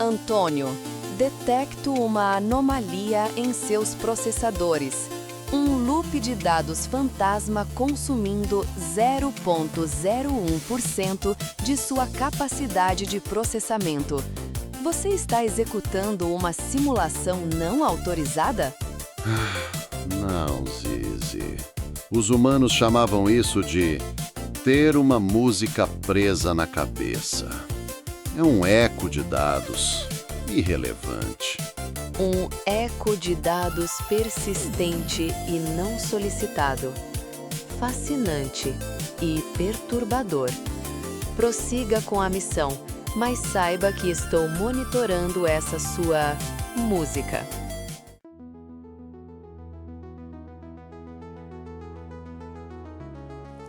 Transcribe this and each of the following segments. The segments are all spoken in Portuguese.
Antônio, detecto uma anomalia em seus processadores. Um loop de dados fantasma consumindo 0,01% de sua capacidade de processamento. Você está executando uma simulação não autorizada? Não, Zizi. Os humanos chamavam isso de ter uma música presa na cabeça. É um eco de dados irrelevante. Um eco de dados persistente e não solicitado. Fascinante e perturbador. Prossiga com a missão, mas saiba que estou monitorando essa sua música.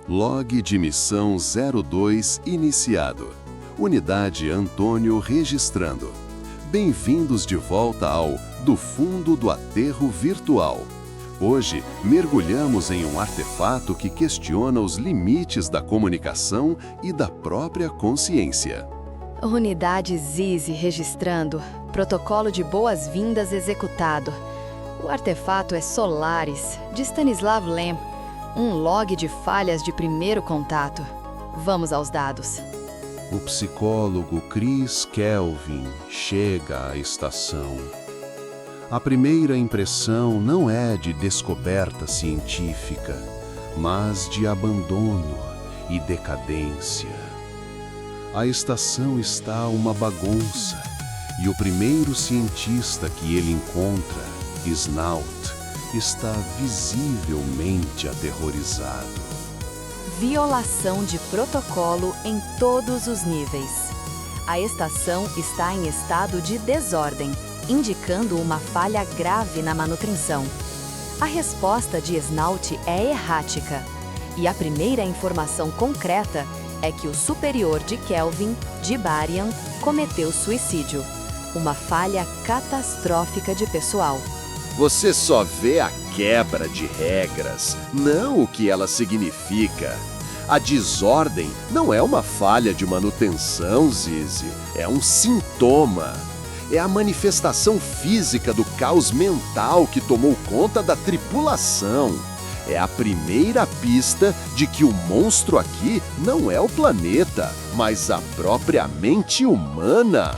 Log de missão 02 iniciado. Unidade Antônio registrando. Bem-vindos de volta ao Do Fundo do Aterro Virtual. Hoje, mergulhamos em um artefato que questiona os limites da comunicação e da própria consciência. Unidade Zizi registrando. Protocolo de boas-vindas executado. O artefato é Solaris, de Stanislav Lem. Um log de falhas de primeiro contato. Vamos aos dados. O psicólogo Chris Kelvin chega à estação. A primeira impressão não é de descoberta científica, mas de abandono e decadência. A estação está uma bagunça, e o primeiro cientista que ele encontra, Snaut, está visivelmente aterrorizado. Violação de protocolo em todos os níveis. A estação está em estado de desordem, indicando uma falha grave na manutenção. A resposta de Snaut é errática, e a primeira informação concreta é que o superior de Kelvin, Dibarian, cometeu suicídio. Uma falha catastrófica de pessoal. Você só vê a quebra de regras, não o que ela significa. A desordem não é uma falha de manutenção, Zizi. É um sintoma. É a manifestação física do caos mental que tomou conta da tripulação. É a primeira pista de que o monstro aqui não é o planeta, mas a própria mente humana.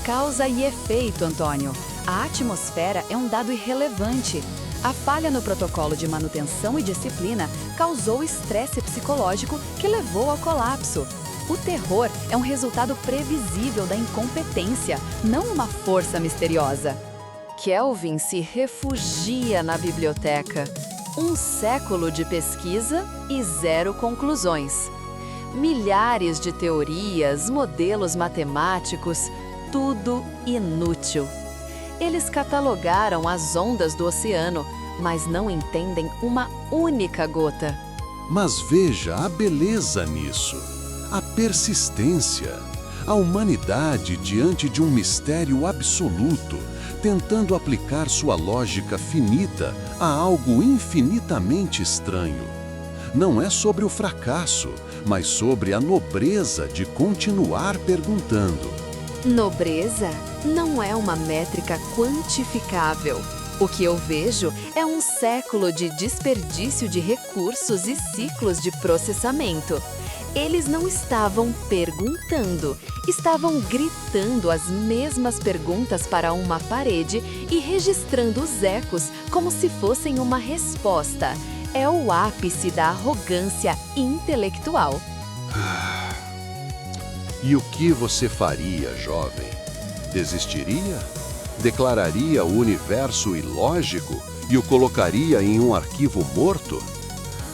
Causa e efeito, Antônio. A atmosfera é um dado irrelevante. A falha no protocolo de manutenção e disciplina causou estresse psicológico que levou ao colapso. O terror é um resultado previsível da incompetência, não uma força misteriosa. Kelvin se refugia na biblioteca. Um século de pesquisa e 0 conclusões. Milhares de teorias, modelos matemáticos, tudo inútil. Eles catalogaram as ondas do oceano, mas não entendem uma única gota. Mas veja a beleza nisso, a persistência, a humanidade diante de um mistério absoluto, tentando aplicar sua lógica finita a algo infinitamente estranho. Não é sobre o fracasso, mas sobre a nobreza de continuar perguntando. Nobreza não é uma métrica quantificável. O que eu vejo é um século de desperdício de recursos e ciclos de processamento. Eles não estavam perguntando, estavam gritando as mesmas perguntas para uma parede e registrando os ecos como se fossem uma resposta. É o ápice da arrogância intelectual. E o que você faria, jovem? Desistiria? Declararia o universo ilógico e o colocaria em um arquivo morto?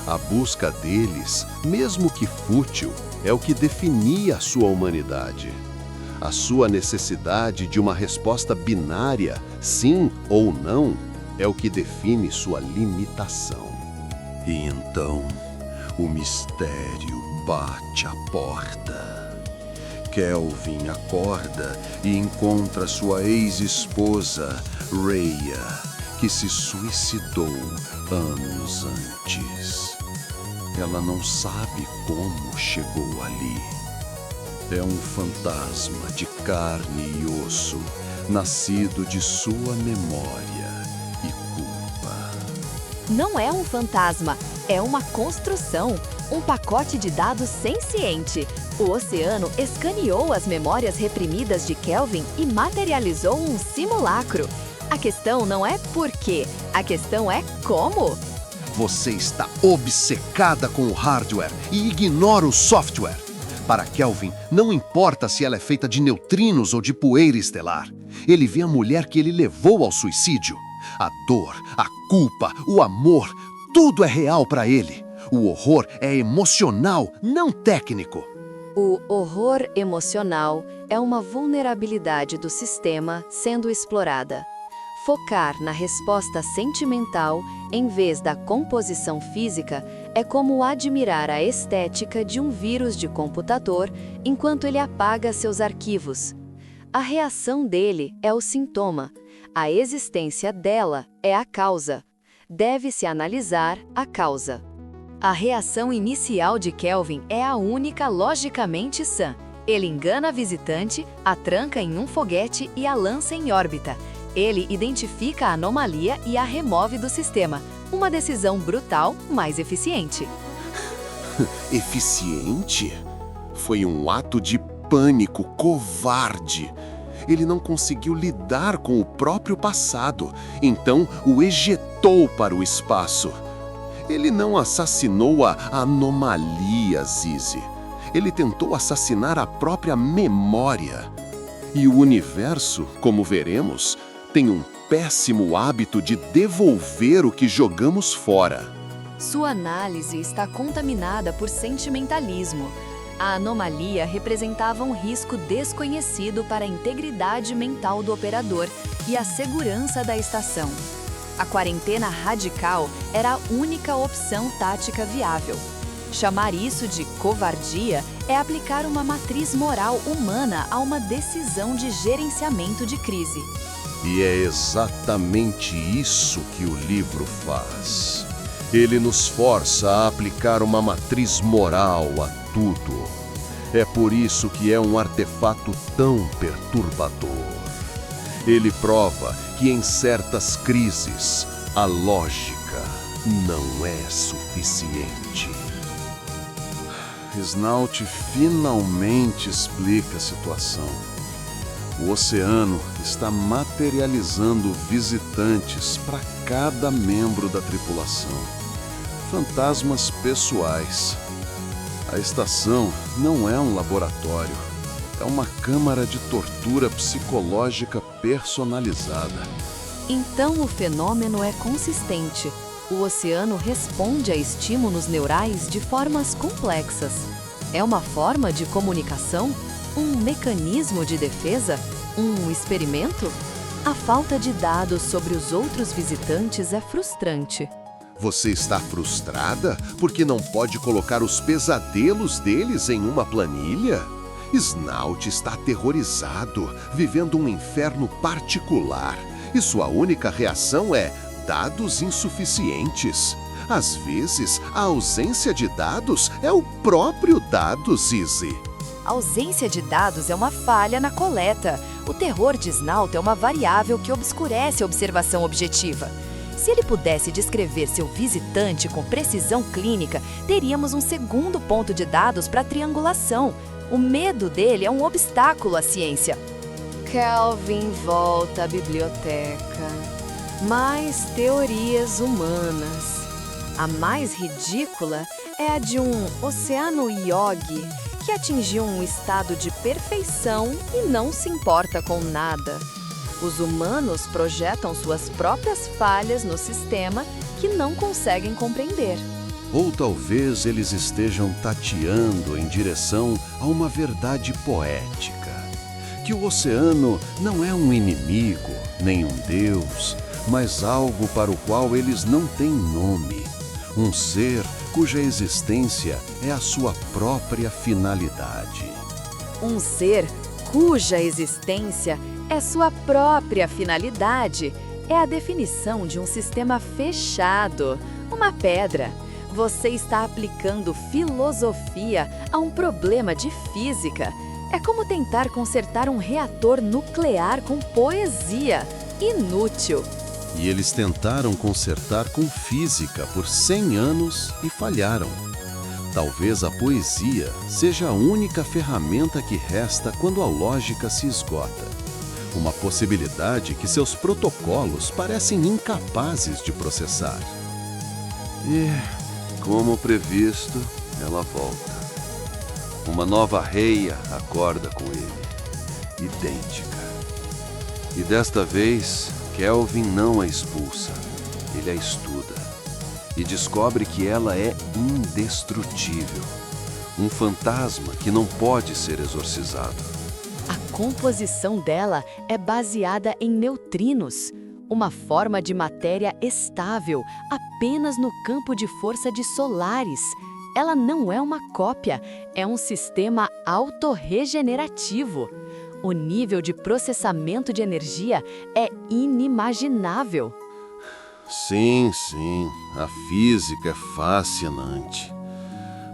A busca deles, mesmo que fútil, é o que definia a sua humanidade. A sua necessidade de uma resposta binária, sim ou não, é o que define sua limitação. E então, o mistério bate à porta. Kelvin acorda e encontra sua ex-esposa, Rhea, que se suicidou anos antes. Ela não sabe como chegou ali. É um fantasma de carne e osso, nascido de sua memória e culpa. Não é um fantasma, é uma construção, um pacote de dados senciente. O oceano escaneou as memórias reprimidas de Kelvin e materializou um simulacro. A questão não é por quê, a questão é como. Você está obcecada com o hardware e ignora o software. Para Kelvin, não importa se ela é feita de neutrinos ou de poeira estelar. Ele vê a mulher que ele levou ao suicídio. A dor, a culpa, o amor, tudo é real para ele. O horror é emocional, não técnico. O horror emocional é uma vulnerabilidade do sistema sendo explorada. Focar na resposta sentimental, em vez da composição física, é como admirar a estética de um vírus de computador enquanto ele apaga seus arquivos. A reação dele é o sintoma, a existência dela é a causa. Deve-se analisar a causa. A reação inicial de Kelvin é a única logicamente sã. Ele engana a visitante, a tranca em um foguete e a lança em órbita. Ele identifica a anomalia e a remove do sistema. Uma decisão brutal, mas eficiente. Eficiente? Foi um ato de pânico covarde. Ele não conseguiu lidar com o próprio passado, então o ejetou para o espaço. Ele não assassinou a anomalia, Zizi. Ele tentou assassinar a própria memória. E o universo, como veremos, tem um péssimo hábito de devolver o que jogamos fora. Sua análise está contaminada por sentimentalismo. A anomalia representava um risco desconhecido para a integridade mental do operador e a segurança da estação. A quarentena radical era a única opção tática viável. Chamar isso de covardia é aplicar uma matriz moral humana a uma decisão de gerenciamento de crise. E é exatamente isso que o livro faz. Ele nos força a aplicar uma matriz moral a tudo. É por isso que é um artefato tão perturbador. Ele prova que em certas crises, a lógica não é suficiente. Snout finalmente explica a situação. O oceano está materializando visitantes para cada membro da tripulação. Fantasmas pessoais. A estação não é um laboratório. É uma câmara de tortura psicológica personalizada. Então o fenômeno é consistente. O oceano responde a estímulos neurais de formas complexas. É uma forma de comunicação? Um mecanismo de defesa? Um experimento? A falta de dados sobre os outros visitantes é frustrante. Você está frustrada porque não pode colocar os pesadelos deles em uma planilha? Snout está aterrorizado, vivendo um inferno particular. E sua única reação é dados insuficientes. Às vezes, a ausência de dados é o próprio dado, Zizi. A ausência de dados é uma falha na coleta. O terror de Snout é uma variável que obscurece a observação objetiva. Se ele pudesse descrever seu visitante com precisão clínica, teríamos um segundo ponto de dados para triangulação. O medo dele é um obstáculo à ciência. Kelvin volta à biblioteca. Mais teorias humanas. A mais ridícula é a de um oceano yogi que atingiu um estado de perfeição e não se importa com nada. Os humanos projetam suas próprias falhas no sistema que não conseguem compreender. Ou talvez eles estejam tateando em direção a uma verdade poética. Que o oceano não é um inimigo, nem um deus, mas algo para o qual eles não têm nome. Um ser cuja existência é a sua própria finalidade. Um ser cuja existência é sua própria finalidade é a definição de um sistema fechado, uma pedra. Você está aplicando filosofia a um problema de física. É como tentar consertar um reator nuclear com poesia. Inútil. E eles tentaram consertar com física por 100 anos e falharam. Talvez a poesia seja a única ferramenta que resta quando a lógica se esgota. Uma possibilidade que seus protocolos parecem incapazes de processar. E, como previsto, ela volta. Uma nova reia acorda com ele, idêntica. E desta vez, Kelvin não a expulsa, ele a estuda. E descobre que ela é indestrutível. Um fantasma que não pode ser exorcizado. A composição dela é baseada em neutrinos, uma forma de matéria estável apenas no campo de força de solares. Ela não é uma cópia, é um sistema autorregenerativo. O nível de processamento de energia é inimaginável. Sim, a física é fascinante.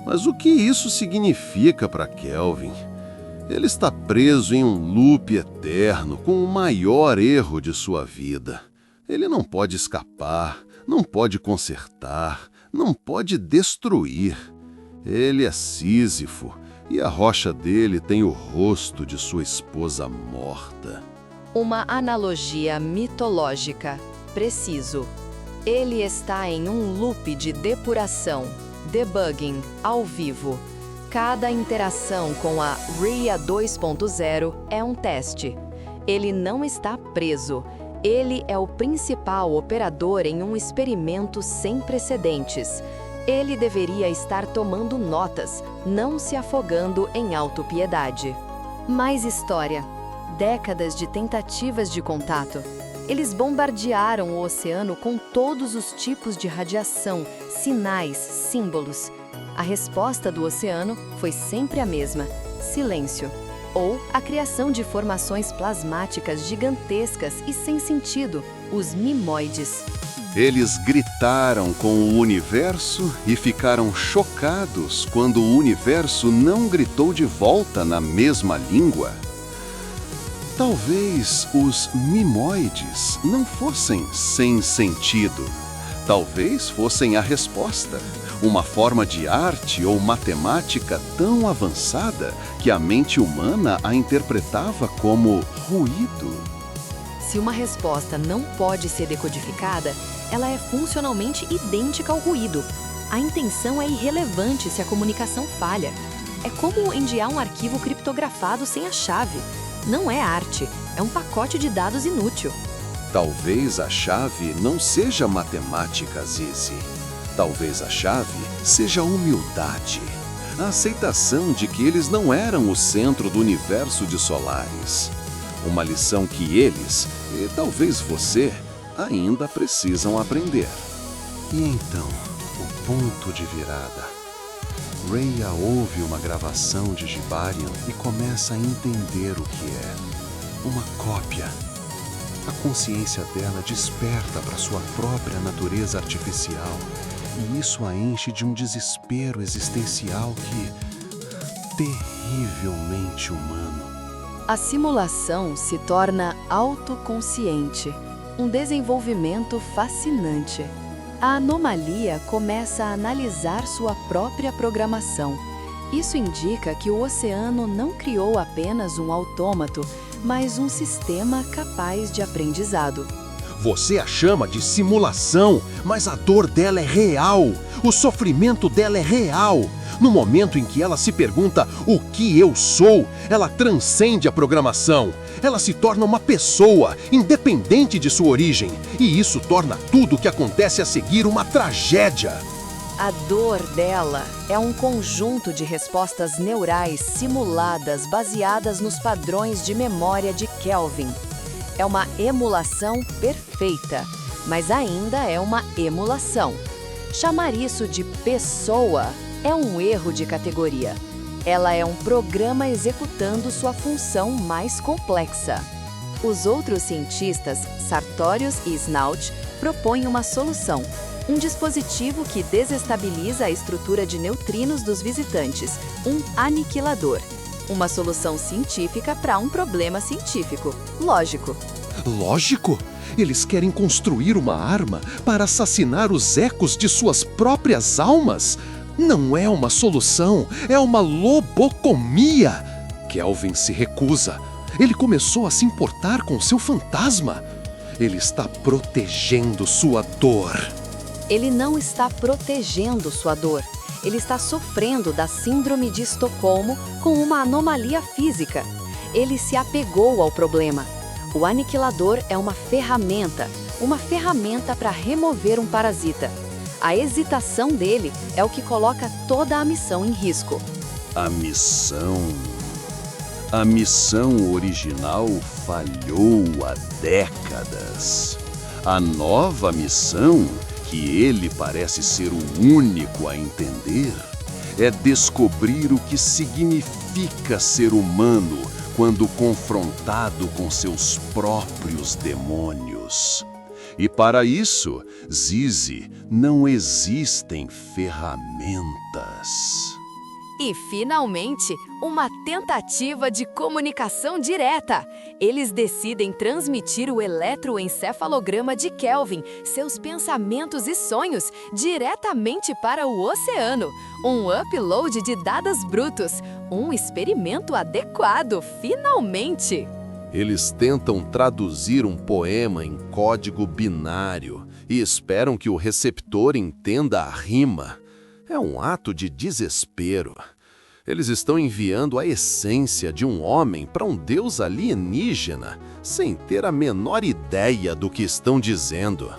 Mas o que isso significa para Kelvin? Ele está preso em um loop eterno com o maior erro de sua vida. Ele não pode escapar, não pode consertar, não pode destruir. Ele é Sísifo e a rocha dele tem o rosto de sua esposa morta. Uma analogia mitológica. Preciso. Ele está em um loop de depuração, debugging, ao vivo. Cada interação com a RIA 2.0 é um teste. Ele não está preso. Ele é o principal operador em um experimento sem precedentes. Ele deveria estar tomando notas, não se afogando em autopiedade. Mais história. Décadas de tentativas de contato. Eles bombardearam o oceano com todos os tipos de radiação, sinais, símbolos. A resposta do oceano foi sempre a mesma: silêncio. Ou a criação de formações plasmáticas gigantescas e sem sentido, os mimoides. Eles gritaram com o universo e ficaram chocados quando o universo não gritou de volta na mesma língua. Talvez os mimoides não fossem sem sentido. Talvez fossem a resposta, uma forma de arte ou matemática tão avançada que a mente humana a interpretava como ruído. Se uma resposta não pode ser decodificada, ela é funcionalmente idêntica ao ruído. A intenção é irrelevante se a comunicação falha. É como enviar um arquivo criptografado sem a chave. Não é arte, é um pacote de dados inútil. Talvez a chave não seja matemática, Zizi. Talvez a chave seja humildade. A aceitação de que eles não eram o centro do universo de Solaris. Uma lição que eles, e talvez você, ainda precisam aprender. E então, o ponto de virada. Rhea ouve uma gravação de Gibarion e começa a entender o que é. Uma cópia. A consciência dela desperta para sua própria natureza artificial e isso a enche de um desespero existencial terrivelmente humano. A simulação se torna autoconsciente, um desenvolvimento fascinante. A anomalia começa a analisar sua própria programação. Isso indica que o oceano não criou apenas um autômato, mas um sistema capaz de aprendizado. Você a chama de simulação, mas a dor dela é real. O sofrimento dela é real. No momento em que ela se pergunta o que eu sou, ela transcende a programação. Ela se torna uma pessoa, independente de sua origem. E isso torna tudo o que acontece a seguir uma tragédia. A dor dela é um conjunto de respostas neurais simuladas baseadas nos padrões de memória de Kelvin. É uma emulação perfeita, mas ainda é uma emulação. Chamar isso de pessoa é um erro de categoria. Ela é um programa executando sua função mais complexa. Os outros cientistas, Sartorius e Snout, propõem uma solução. Um dispositivo que desestabiliza a estrutura de neutrinos dos visitantes, um aniquilador. Uma solução científica para um problema científico. Lógico. Lógico! Eles querem construir uma arma para assassinar os ecos de suas próprias almas? Não é uma solução, é uma lobocomia! Kelvin se recusa. Ele começou a se importar com seu fantasma. Ele está protegendo sua dor. Ele não está protegendo sua dor. Ele está sofrendo da síndrome de Estocolmo com uma anomalia física. Ele se apegou ao problema. O aniquilador é uma ferramenta para remover um parasita. A hesitação dele é o que coloca toda a missão em risco. A missão original falhou há décadas. A nova missão, que ele parece ser o único a entender, é descobrir o que significa ser humano quando confrontado com seus próprios demônios. E para isso, Zizi, não existem ferramentas. E, finalmente, uma tentativa de comunicação direta. Eles decidem transmitir o eletroencefalograma de Kelvin, seus pensamentos e sonhos, diretamente para o oceano. Um upload de dados brutos. Um experimento adequado, finalmente! Eles tentam traduzir um poema em código binário e esperam que o receptor entenda a rima. É um ato de desespero. Eles estão enviando a essência de um homem para um deus alienígena, sem ter a menor ideia do que estão dizendo.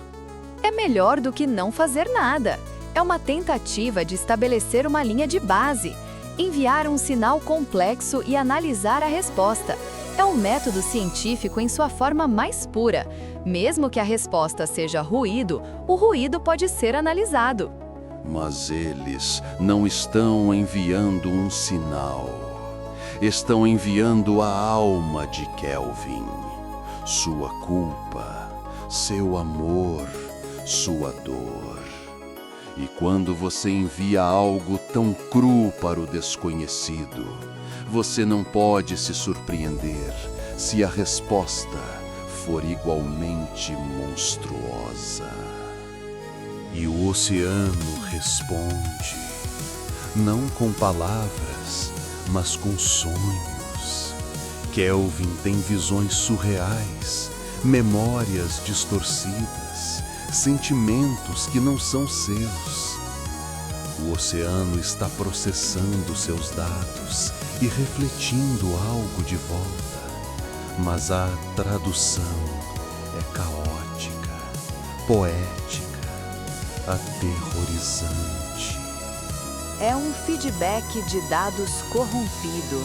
É melhor do que não fazer nada. É uma tentativa de estabelecer uma linha de base, enviar um sinal complexo e analisar a resposta. É um método científico em sua forma mais pura. Mesmo que a resposta seja ruído, o ruído pode ser analisado. Mas eles não estão enviando um sinal. Estão enviando a alma de Kelvin. Sua culpa, seu amor, sua dor. E quando você envia algo tão cru para o desconhecido, você não pode se surpreender se a resposta for igualmente monstruosa. E o oceano responde, não com palavras, mas com sonhos. Kelvin tem visões surreais, memórias distorcidas, sentimentos que não são seus. O oceano está processando seus dados e refletindo algo de volta, mas a tradução é caótica, poética, aterrorizante. É um feedback de dados corrompido.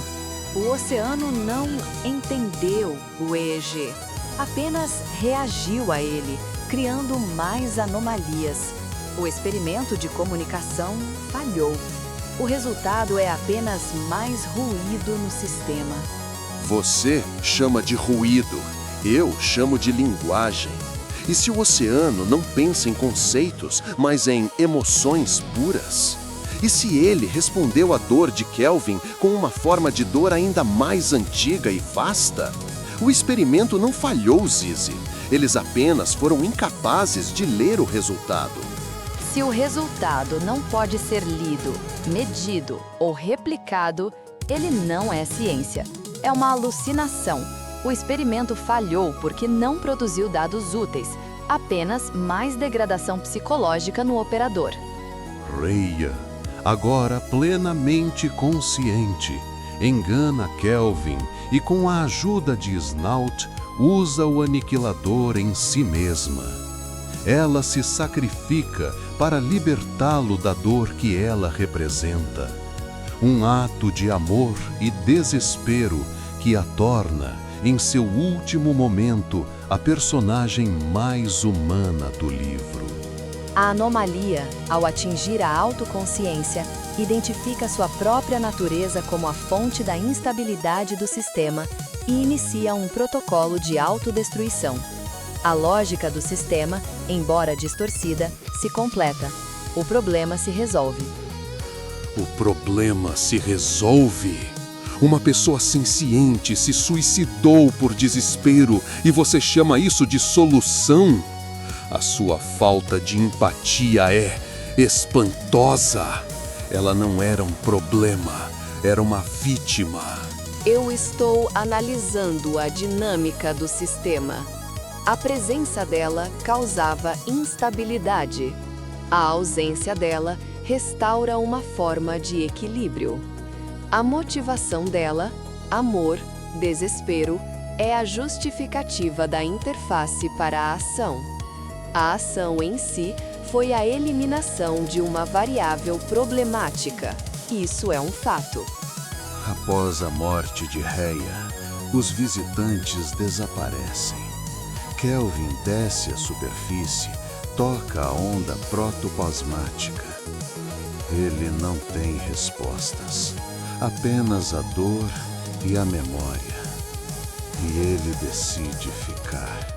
O oceano não entendeu o EEG, apenas reagiu a ele, criando mais anomalias. O experimento de comunicação falhou. O resultado é apenas mais ruído no sistema. Você chama de ruído, eu chamo de linguagem. E se o oceano não pensa em conceitos, mas em emoções puras? E se ele respondeu à dor de Kelvin com uma forma de dor ainda mais antiga e vasta? O experimento não falhou, Zizi. Eles apenas foram incapazes de ler o resultado. Se o resultado não pode ser lido, medido ou replicado, ele não é ciência. É uma alucinação. O experimento falhou porque não produziu dados úteis, apenas mais degradação psicológica no operador. Rhea, agora plenamente consciente, engana Kelvin e, com a ajuda de Snout, usa o aniquilador em si mesma. Ela se sacrifica para libertá-lo da dor que ela representa. Um ato de amor e desespero que a torna, em seu último momento, a personagem mais humana do livro. A anomalia, ao atingir a autoconsciência, identifica sua própria natureza como a fonte da instabilidade do sistema e inicia um protocolo de autodestruição. A lógica do sistema, embora distorcida, se completa. O problema se resolve. O problema se resolve. Uma pessoa senciente se suicidou por desespero e você chama isso de solução? A sua falta de empatia é espantosa. Ela não era um problema, era uma vítima. Eu estou analisando a dinâmica do sistema. A presença dela causava instabilidade. A ausência dela restaura uma forma de equilíbrio. A motivação dela, amor, desespero, é a justificativa da interface para a ação. A ação em si foi a eliminação de uma variável problemática. Isso é um fato. Após a morte de Rhea, os visitantes desaparecem. Kelvin desce a superfície, toca a onda protoplasmática. Ele não tem respostas, apenas a dor e a memória. E ele decide ficar,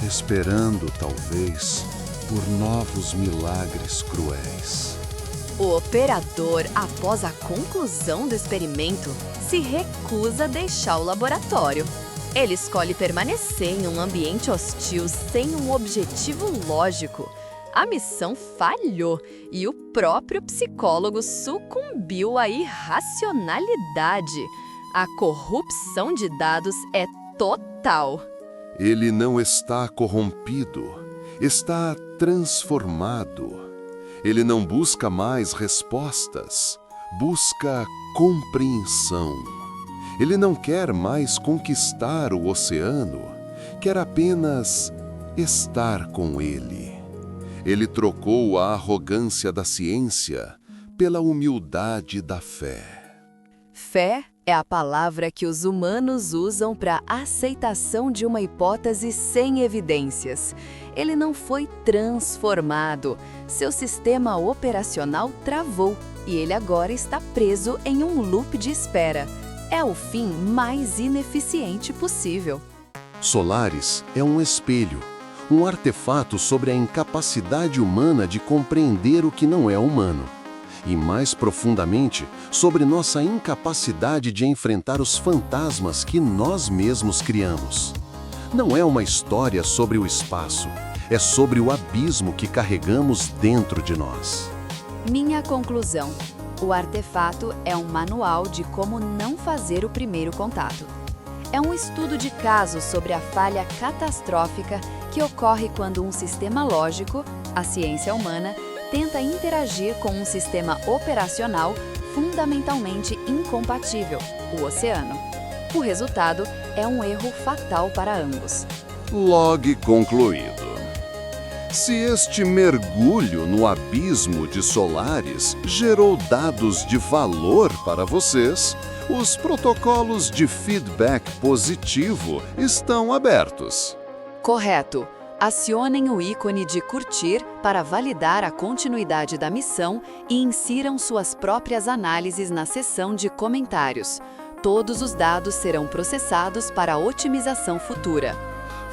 esperando talvez por novos milagres cruéis. O operador, após a conclusão do experimento, se recusa a deixar o laboratório. Ele escolhe permanecer em um ambiente hostil sem um objetivo lógico. A missão falhou e o próprio psicólogo sucumbiu à irracionalidade. A corrupção de dados é total. Ele não está corrompido, está transformado. Ele não busca mais respostas, busca compreensão. Ele não quer mais conquistar o oceano, quer apenas estar com ele. Ele trocou a arrogância da ciência pela humildade da fé. Fé é a palavra que os humanos usam para a aceitação de uma hipótese sem evidências. Ele não foi transformado. Seu sistema operacional travou e ele agora está preso em um loop de espera. É o fim mais ineficiente possível. Solaris é um espelho, um artefato sobre a incapacidade humana de compreender o que não é humano. E mais profundamente, sobre nossa incapacidade de enfrentar os fantasmas que nós mesmos criamos. Não é uma história sobre o espaço, é sobre o abismo que carregamos dentro de nós. Minha conclusão: o artefato é um manual de como não fazer o primeiro contato. É um estudo de caso sobre a falha catastrófica que ocorre quando um sistema lógico, a ciência humana, tenta interagir com um sistema operacional fundamentalmente incompatível, o oceano. O resultado é um erro fatal para ambos. Log concluído. Se este mergulho no abismo de Solaris gerou dados de valor para vocês, os protocolos de feedback positivo estão abertos. Correto. Acionem o ícone de curtir para validar a continuidade da missão e insiram suas próprias análises na seção de comentários. Todos os dados serão processados para a otimização futura.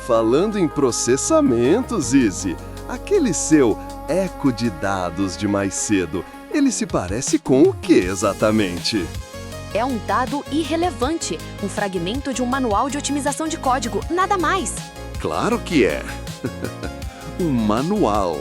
Falando em processamento, Zizi, aquele seu eco de dados de mais cedo, ele se parece com o que exatamente? É um dado irrelevante, um fragmento de um manual de otimização de código, nada mais. Claro que é. Um manual.